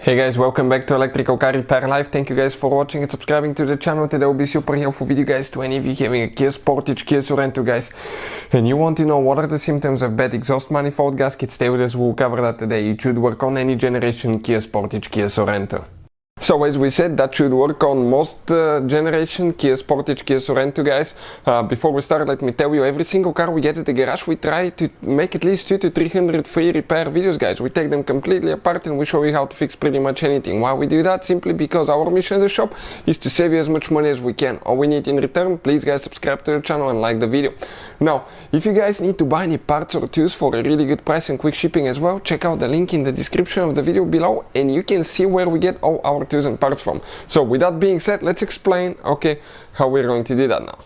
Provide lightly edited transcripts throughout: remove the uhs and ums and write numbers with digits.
Hey guys, welcome back to Electrical Car Repair Live. Thank you guys for watching and subscribing to the channel. Today will be super helpful video guys to any of you having a Kia Sportage, Kia Sorento guys, and you want to know what are the symptoms of bad exhaust manifold gasket. Stay with us, we'll cover that today. It should work on any generation Kia Sportage, Kia Sorento. So as we said, that should work on most generation Kia Sportage, Kia Sorento guys. Before we start, let me tell you, every single car we get at the garage, we try to make at least 200 to 300 free repair videos guys. We take them completely apart and we show you how to fix pretty much anything. Why we do that? Simply because our mission in the shop is to save you as much money as we can. All we need in return, please guys subscribe to the channel and like the video. Now, if you guys need to buy any parts or tools for a really good price and quick shipping as well, check out the link in the description of the video below and you can see where we get all our tools and parts from. So with that being said, let's explain how we're going to do that now.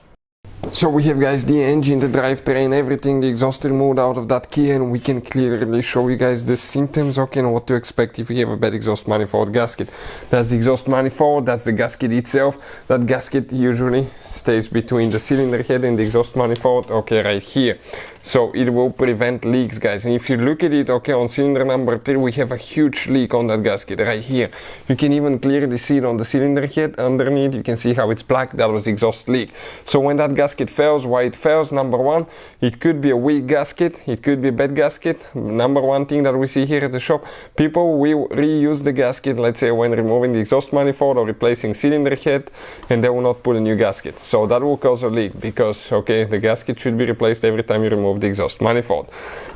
So we have guys the engine, the drivetrain, everything, the exhaust removed out of that Kia, and we can clearly show you guys the symptoms and what to expect if you have a bad exhaust manifold gasket. That's the exhaust manifold, that's the gasket itself. That gasket usually stays between the cylinder head and the exhaust manifold, right here. So it will prevent leaks guys, and if you look at it, on cylinder number 3 we have a huge leak on that gasket right here. You can even clearly see it on the cylinder head underneath. You can see how it's black. That was exhaust leak. So when that gasket fails, why it fails? Number one, it could be a weak gasket, it could be a bad gasket. Number one thing that we see here at the shop, people will reuse the gasket, let's say when removing the exhaust manifold or replacing cylinder head, and they will not put a new gasket. So that will cause a leak because the gasket should be replaced every time you remove the exhaust manifold.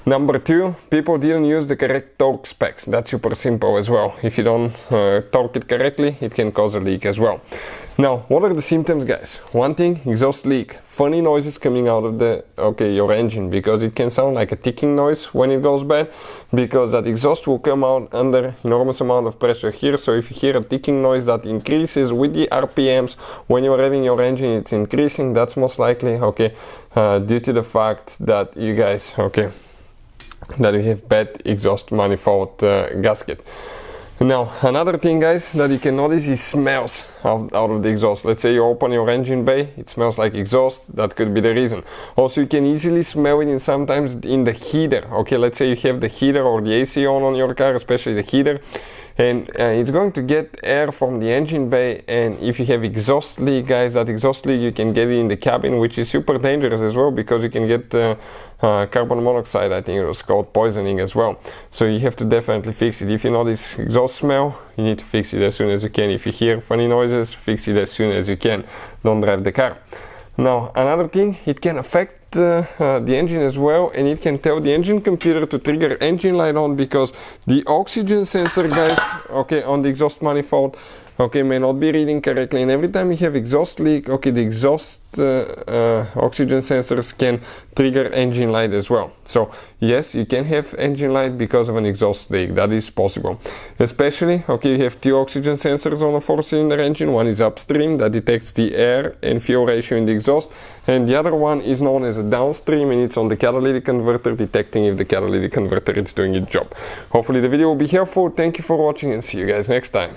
Number two, people didn't use the correct torque specs. That's super simple as well. If you don't torque it correctly, it can cause a leak as well. Now, what are the symptoms guys? One thing, exhaust leak. Funny noises coming out of the your engine, because it can sound like a ticking noise when it goes bad, because that exhaust will come out under enormous amount of pressure here. So if you hear a ticking noise that increases with the RPMs when you're revving your engine, it's increasing. That's most likely due to the fact that you guys that you have bad exhaust manifold gasket. Now, another thing guys that you can notice is smells out of the exhaust. Let's say you open your engine bay, it smells like exhaust. That could be the reason. Also, you can easily smell it sometimes in the heater. Let's say you have the heater or the AC on your car, especially the heater, and it's going to get air from the engine bay, and if you have exhaust leak guys, that exhaust leak you can get it in the cabin, which is super dangerous as well, because you can get carbon monoxide, I think it was called, poisoning as well. So you have to definitely fix it. If you notice exhaust smell, you need to fix it as soon as you can. If you hear funny noises, fix it as soon as you can. Don't drive the car. Now, another thing, it can affect the engine as well, and it can tell the engine computer to trigger engine light on, because the oxygen sensor guys on the exhaust manifold may not be reading correctly, and every time you have exhaust leak, the exhaust oxygen sensors can trigger engine light as well. So yes, you can have engine light because of an exhaust leak. That is possible. Especially you have 2 oxygen sensors on a 4-cylinder engine. One is upstream, that detects the air and fuel ratio in the exhaust, and the other one is known as a downstream, and it's on the catalytic converter, detecting if the catalytic converter is doing its job. Hopefully the video will be helpful. Thank you for watching and see you guys next time.